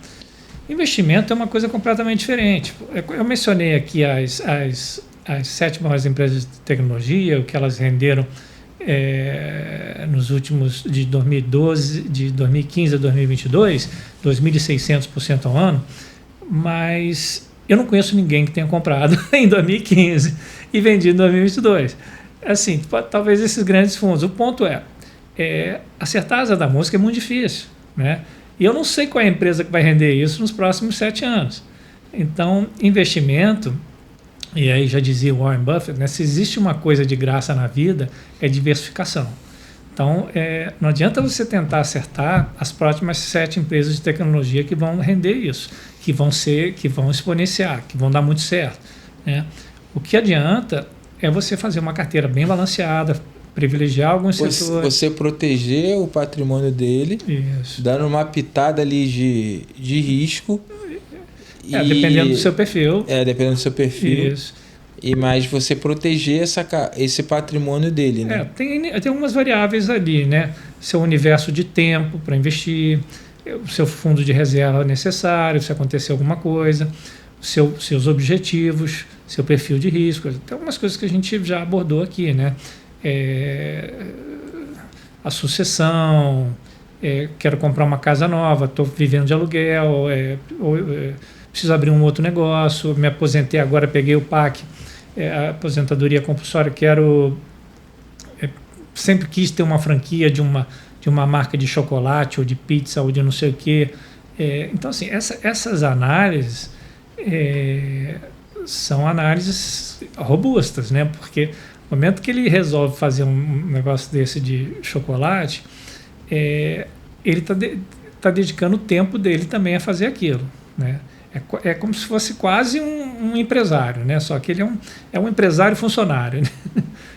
Investimento é uma coisa completamente diferente. Eu mencionei aqui as 7 maiores empresas de tecnologia, o que elas renderam nos últimos, de 2012, de 2015 a 2022, 2.600% ao ano, mas eu não conheço ninguém que tenha comprado em 2015 e vendido em 2022. Assim, talvez esses grandes fundos. O ponto acertar a asa da música é muito difícil, né? E eu não sei qual é a empresa que vai render isso nos próximos 7 anos. Então, investimento, e aí já dizia Warren Buffett, né, se existe uma coisa de graça na vida, é diversificação. Então, não adianta você tentar acertar as próximas 7 empresas de tecnologia que vão render isso, que vão exponenciar, que vão dar muito certo, né? O que adianta é você fazer uma carteira bem balanceada, privilegiar alguns setores. Você proteger o patrimônio dele, isso, dando uma pitada ali de risco. Dependendo do seu perfil. Dependendo do seu perfil. Isso. Mas você proteger esse patrimônio dele, né? Tem algumas variáveis ali, né? Seu universo de tempo para investir, o seu fundo de reserva necessário, se acontecer alguma coisa, seus objetivos, seu perfil de risco. Tem algumas coisas que a gente já abordou aqui, né? A sucessão, quero comprar uma casa nova, estou vivendo de aluguel, preciso abrir um outro negócio, me aposentei agora, peguei o PAC, a aposentadoria compulsória, sempre quis ter uma franquia de uma marca de chocolate ou de pizza ou de não sei o quê. Então, assim, essas análises são análises robustas, né? Porque no momento que ele resolve fazer um negócio desse de chocolate, ele está dedicando o tempo dele também a fazer aquilo, né? É como se fosse quase um empresário, né? Só que ele é um empresário funcionário, né?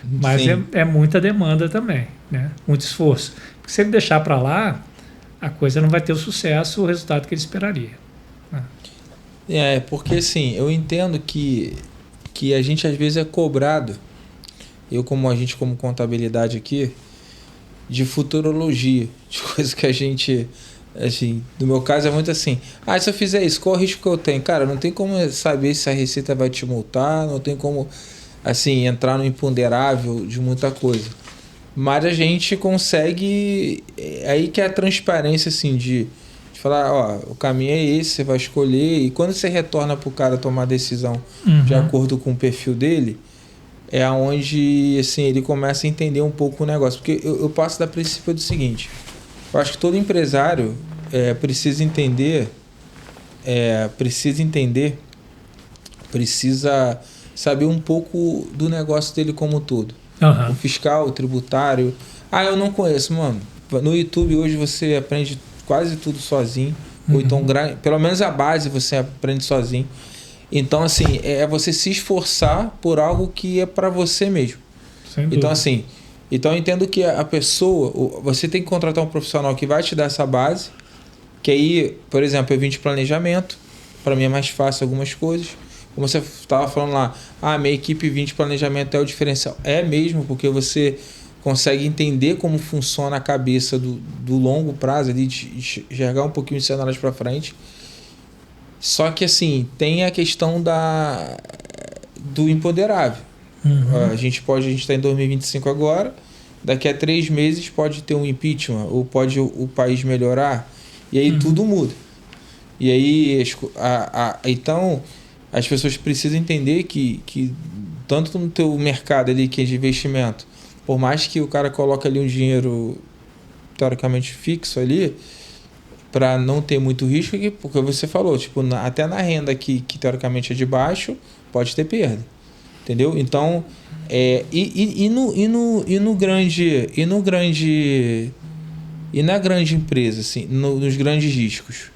Mas é muita demanda também, né? Muito esforço. Porque se ele deixar para lá, a coisa não vai ter o sucesso, o resultado que ele esperaria, né? Porque assim, eu entendo que a gente às vezes é cobrado, como contabilidade aqui, de futurologia, de coisa que a gente, assim, no meu caso é muito assim, se eu fizer isso, qual o risco que eu tenho? Cara, não tem como saber se a receita vai te multar, não tem como, assim, entrar no imponderável de muita coisa. Mas a gente consegue, aí que é a transparência, assim, de falar, o caminho é esse, você vai escolher, e quando você retorna pro cara tomar a decisão de acordo com o perfil dele, é onde, assim, ele começa a entender um pouco o negócio. Porque eu passo da princípio do seguinte, eu acho que todo empresário precisa saber um pouco do negócio dele como um todo. O fiscal, o tributário. Eu não conheço, mano. No YouTube hoje você aprende quase tudo sozinho. Ou então, pelo menos a base você aprende sozinho. Então, assim, é você se esforçar por algo que é para você mesmo. Então, assim, eu entendo que a pessoa, você tem que contratar um profissional que vai te dar essa base, que aí, por exemplo, eu vim de planejamento, para mim é mais fácil algumas coisas. Como você estava falando lá, minha equipe vim de planejamento é o diferencial. É mesmo, porque você consegue entender como funciona a cabeça do longo prazo, ali, de enxergar um pouquinho de cenários para frente. Só que, assim, tem a questão do imponderável. A gente está em 2025 agora, daqui a 3 meses pode ter um impeachment, ou pode o país melhorar. E aí tudo muda. E aí, então, as pessoas precisam entender que tanto no teu mercado ali, que é de investimento, por mais que o cara coloque ali um dinheiro teoricamente fixo ali, para não ter muito risco, porque você falou, tipo, até na renda que teoricamente é de baixo, pode ter perda. Entendeu? Então, na grande empresa, assim, nos grandes riscos,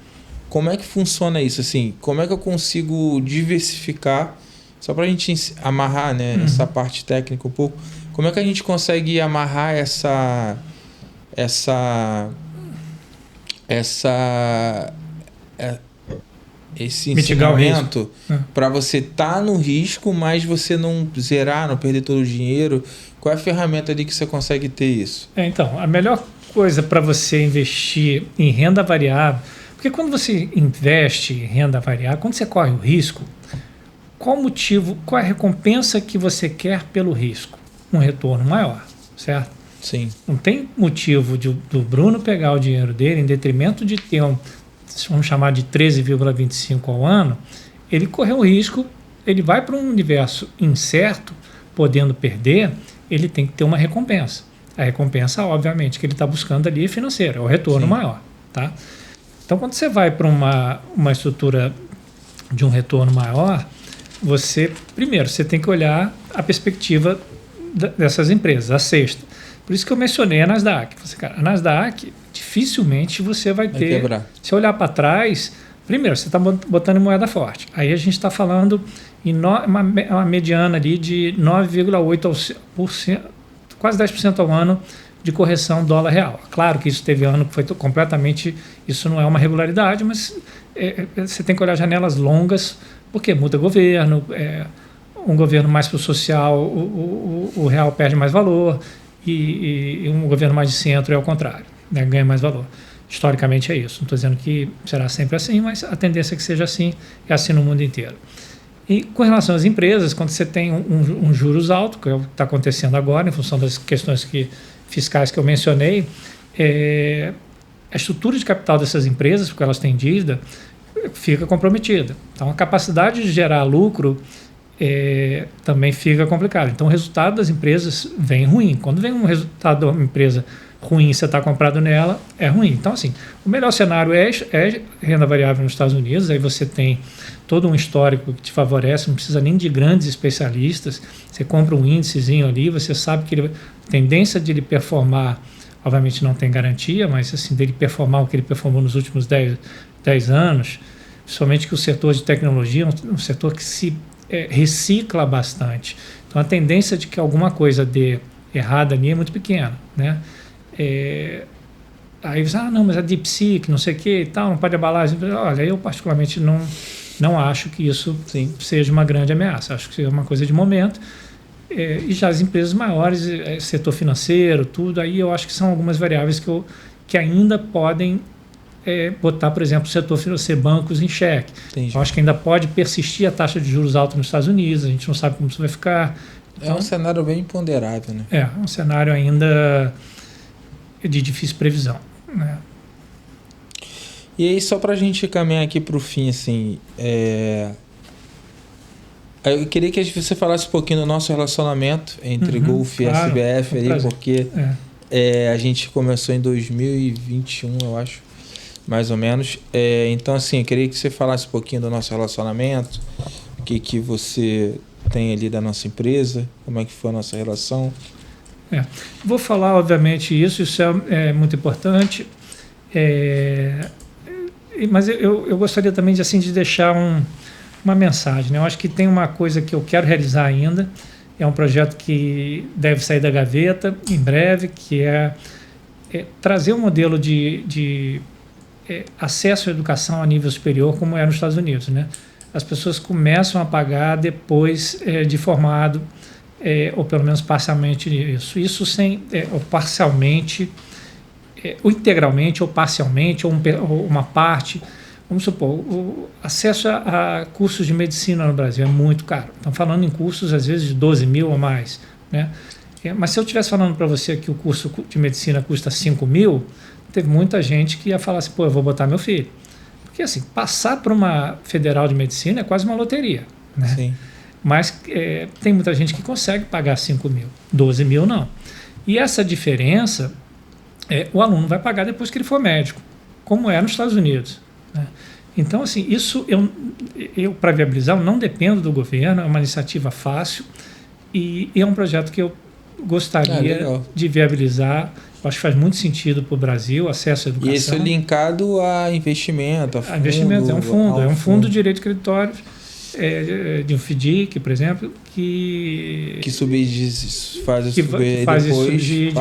como é que funciona isso? Assim, como é que eu consigo diversificar, só para a gente amarrar, né, essa parte técnica um pouco, como é que a gente consegue amarrar esse ensinamento para você estar no risco, mas você não zerar, não perder todo o dinheiro? Qual é a ferramenta ali que você consegue ter isso? Então, a melhor coisa para você investir em renda variável, porque quando você investe em renda variável, quando você corre o risco, qual o motivo, qual é a recompensa que você quer pelo risco? Um retorno maior, certo? Sim. Não tem motivo do Bruno pegar o dinheiro dele em detrimento de ter vamos chamar de 13,25 ao ano, ele correu o risco, ele vai para um universo incerto, podendo perder, ele tem que ter uma recompensa. A recompensa, obviamente, que ele está buscando ali é financeira, é o retorno maior. Tá? Então, quando você vai para uma estrutura de um retorno maior, primeiro, você tem que olhar a perspectiva dessas empresas, a sexta. Por isso que eu mencionei a Nasdaq. A Nasdaq, dificilmente você vai ter... quebrar. Se olhar para trás, primeiro, você está botando em moeda forte. Aí a gente está falando em uma mediana ali de 9,8%, quase 10% ao ano de correção dólar real. Claro que isso teve ano que foi completamente... Isso não é uma regularidade, mas você tem que olhar janelas longas, porque muda governo, um governo mais para o social, o real perde mais valor, e um governo mais de centro é o contrário, né, ganha mais valor. Historicamente é isso. Não estou dizendo que será sempre assim, mas a tendência é que seja assim, é assim no mundo inteiro. E com relação às empresas, quando você tem um juros alto, que é o que está acontecendo agora, em função das questões fiscais que eu mencionei, a estrutura de capital dessas empresas, porque elas têm dívida, fica comprometida. Então, a capacidade de gerar lucro também fica complicado. Então, o resultado das empresas vem ruim. Quando vem um resultado de uma empresa ruim e você está comprado nela, é ruim. Então, assim, o melhor cenário é renda variável nos Estados Unidos, aí você tem todo um histórico que te favorece, não precisa nem de grandes especialistas, você compra um índicezinho ali, você sabe que a tendência de ele performar, obviamente não tem garantia, mas assim, dele performar o que ele performou nos últimos 10 anos, principalmente que o setor de tecnologia é um setor que se recicla bastante. Então, a tendência de que alguma coisa dê errada ali é muito pequena, né? Aí você, não, mas a DeepSeek, não sei o que e tal, não pode abalar. Olha, eu particularmente não acho que isso seja uma grande ameaça. Acho que é uma coisa de momento. E já as empresas maiores, setor financeiro, tudo, aí eu acho que são algumas variáveis que ainda podem botar, por exemplo, o setor financeiro, bancos em xeque. Eu acho que ainda pode persistir a taxa de juros alta nos Estados Unidos, a gente não sabe como isso vai ficar. Então, é um cenário bem imponderável, né? É um cenário ainda de difícil previsão, né? E aí, só para a gente caminhar aqui para o fim, assim, eu queria que você falasse um pouquinho do nosso relacionamento entre Gulf e SBF, ali, porque a gente começou em 2021, eu acho, mais ou menos. Então, assim, eu queria que você falasse um pouquinho do nosso relacionamento, o que você tem ali da nossa empresa, como é que foi a nossa relação. Vou falar, obviamente, isso é muito importante, mas eu gostaria também de deixar uma mensagem, né? Eu acho que tem uma coisa que eu quero realizar ainda, é um projeto que deve sair da gaveta em breve, que é trazer um modelo de acesso à educação a nível superior como é nos Estados Unidos, né? As pessoas começam a pagar depois de formado, ou pelo menos parcialmente isso sem, ou parcialmente, ou integralmente, ou parcialmente, ou uma parte. Vamos supor, o acesso a cursos de medicina no Brasil é muito caro. Estamos falando em cursos, às vezes, de 12 mil ou mais, né? Mas se eu estivesse falando para você que o curso de medicina custa 5 mil, teve muita gente que ia falar assim, pô, eu vou botar meu filho. Porque assim, passar para uma federal de medicina é quase uma loteria, né? Sim. Mas tem muita gente que consegue pagar 5 mil, 12 mil não. E essa diferença, o aluno vai pagar depois que ele for médico, como é nos Estados Unidos, né? Então, assim, isso eu para viabilizar, eu não dependo do governo, é uma iniciativa fácil e é um projeto que eu gostaria de viabilizar. Eu acho que faz muito sentido para o Brasil, acesso à educação. E isso é linkado a investimento, a fundo? Investimento, é um fundo de direito creditório, de um FDIC, por exemplo, que faz esse subsídio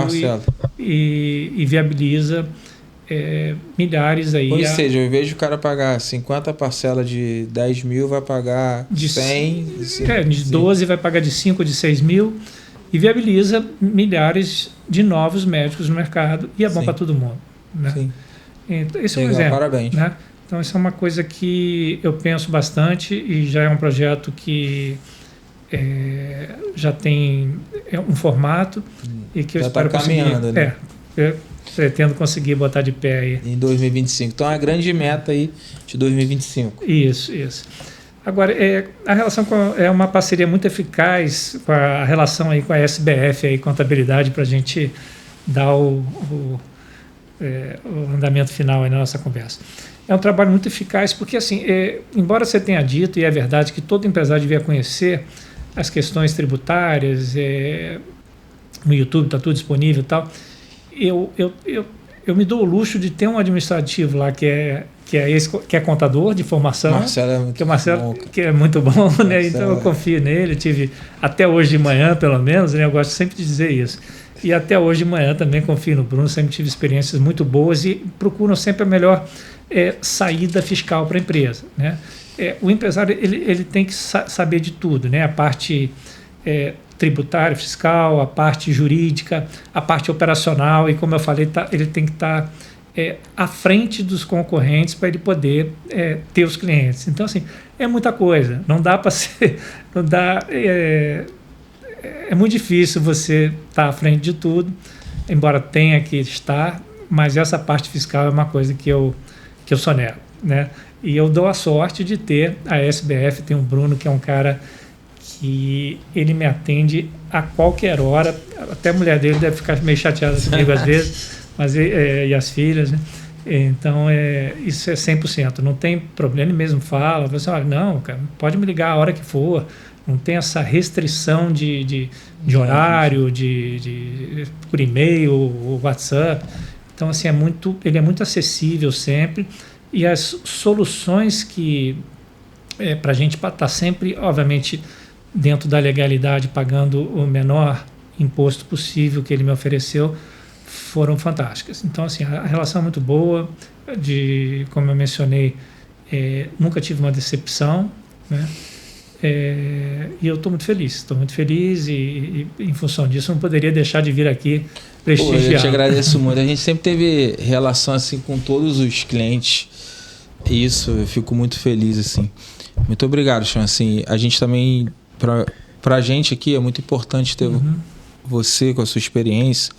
e viabiliza milhares aí. Ou seja, ao invés de o cara pagar 50 parcelas de 10 mil, vai pagar de 100. De 12 vai pagar de 5, de 6 mil. E viabiliza milhares de novos médicos no mercado e é bom para todo mundo, né? Sim. Então, esse é um exemplo. Parabéns. Né? Então, isso é uma coisa que eu penso bastante e já é um projeto que já tem um formato e que eu espero caminhando, conseguir. Né? Pretendo conseguir botar de pé aí. Em 2025. Então, é a grande meta aí de 2025. Isso. Agora, a relação é uma parceria muito eficaz com a relação aí com a SBF, aí, contabilidade, para a gente dar o andamento final aí na nossa conversa. É um trabalho muito eficaz porque, assim, embora você tenha dito, e é verdade, que todo empresário devia conhecer as questões tributárias, no YouTube está tudo disponível e tal, eu me dou o luxo de ter um administrativo lá que é contador de formação, Marcelo que é muito bom, né? Então eu confio nele, tive até hoje de manhã, pelo menos, né? Eu gosto sempre de dizer isso. E até hoje de manhã também confio no Bruno, sempre tive experiências muito boas e procuram sempre a melhor saída fiscal para a empresa, né? O empresário ele tem que saber de tudo, né? A parte tributária, fiscal, a parte jurídica, a parte operacional e, como eu falei, ele tem que estar à frente dos concorrentes para ele poder ter os clientes. Então, assim, é muita coisa. Não dá para ser... Não dá, é muito difícil você estar à frente de tudo, embora tenha que estar, mas essa parte fiscal é uma coisa que eu sonego, né? E eu dou a sorte de ter a SBF, tem o Bruno, que é um cara que ele me atende a qualquer hora, até a mulher dele deve ficar meio chateada comigo às vezes, mas e as filhas, né? Então, isso é 100%, não tem problema, ele mesmo fala, você fala, não, cara, pode me ligar a hora que for, não tem essa restrição de horário, por e-mail ou WhatsApp. Então, assim, ele é muito acessível sempre e as soluções que para a gente estar sempre, obviamente, dentro da legalidade, pagando o menor imposto possível que ele me ofereceu, foram fantásticas. Então, assim, a relação é muito boa, como eu mencionei, nunca tive uma decepção, né? E eu estou muito feliz e em função disso não poderia deixar de vir aqui prestigiar. Eu te agradeço muito. A gente sempre teve relação assim com todos os clientes. Isso, eu fico muito feliz assim. Muito obrigado, Sean. Assim, a gente também, pra gente aqui é muito importante ter você com a sua experiência,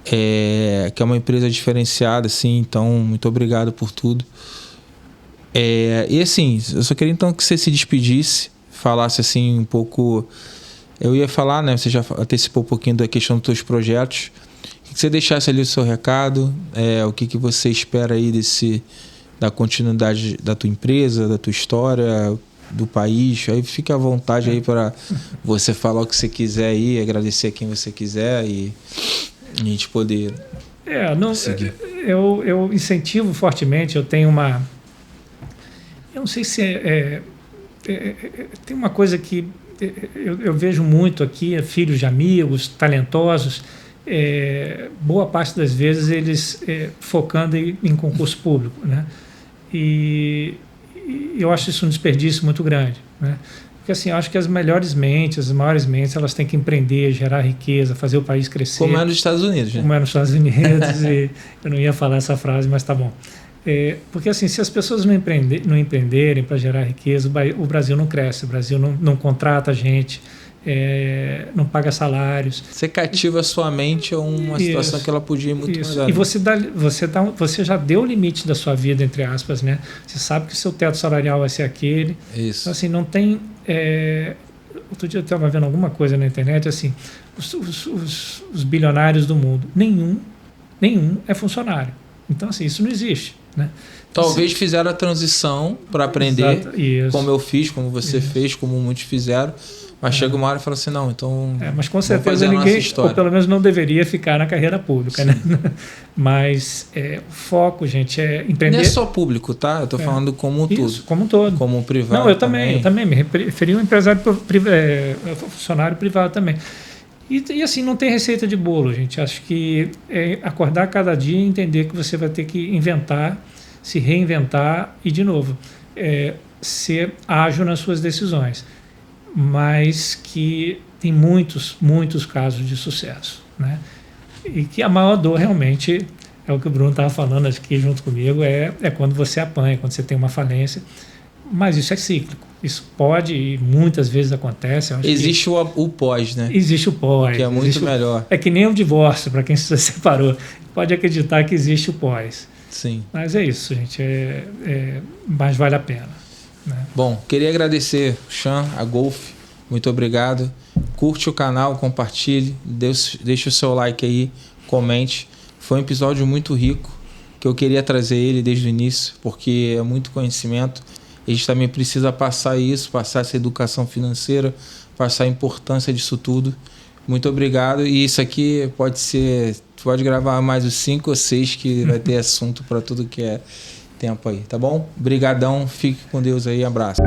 que é uma empresa diferenciada, assim. Então, muito obrigado por tudo. E assim, eu só queria então que você se despedisse, falasse assim um pouco. Eu ia falar, né? Você já antecipou um pouquinho da questão dos seus projetos. Que você deixasse ali o seu recado, o que você espera aí da continuidade da tua empresa, da tua história, do país. Aí fica à vontade aí para você falar o que você quiser aí, agradecer a quem você quiser e a gente poder seguir. Eu incentivo fortemente, eu tenho uma... Eu não sei se tem uma coisa que eu vejo muito aqui, filhos de amigos, talentosos, boa parte das vezes eles focando em concurso público, né? E eu acho isso um desperdício muito grande, né? Porque assim, eu acho que as melhores mentes, as maiores mentes, elas têm que empreender, gerar riqueza, fazer o país crescer. Como é nos Estados Unidos, né? Como é nos Estados Unidos, e eu não ia falar essa frase, mas tá bom. Porque assim, se as pessoas não empreenderem para gerar riqueza, o Brasil não cresce, o Brasil não contrata gente, não paga salários. Você cativa a sua mente a uma situação que ela podia ir muito melhor. E você já deu o limite da sua vida, entre aspas, né? Você sabe que o seu teto salarial vai ser aquele. Isso. Então, assim, não tem... Outro dia eu estava vendo alguma coisa na internet, assim, os bilionários do mundo, nenhum é funcionário. Então, assim, isso não existe, né? Talvez fizeram a transição para aprender, como eu fiz, como você fez, como muitos fizeram. Mas chega uma hora e fala assim, não, então... mas com certeza ninguém, ou pelo menos não deveria ficar na carreira pública, né? Mas o foco, gente, é empreender... Não é só público, tá? Eu estou falando como tudo. Como um todo. Como privado. Não, eu também me referi a um empresário funcionário privado também. E assim, não tem receita de bolo, gente. Acho que é acordar cada dia e entender que você vai ter que inventar, se reinventar e, de novo, ser ágil nas suas decisões. Mas que tem muitos casos de sucesso, né? E que a maior dor realmente é o que o Bruno estava falando aqui junto comigo, é quando você apanha, quando você tem uma falência. Mas isso é cíclico. Isso pode e muitas vezes acontece. Existe o pós, né? Existe o pós. Que é muito melhor. É que nem o divórcio, para quem se separou. Pode acreditar que existe o pós. Sim. Mas é isso, gente. Mas vale a pena. Né? Bom, queria agradecer o Sean, a Golf. Muito obrigado. Curte o canal, compartilhe, deixe o seu like aí, comente. Foi um episódio muito rico, que eu queria trazer ele desde o início, porque é muito conhecimento. A gente também precisa passar isso, passar essa educação financeira, passar a importância disso tudo. Muito obrigado. E isso aqui pode gravar mais os 5 ou 6 que vai ter assunto para tudo que é tempo aí, tá bom? Obrigadão, fique com Deus aí, abraço.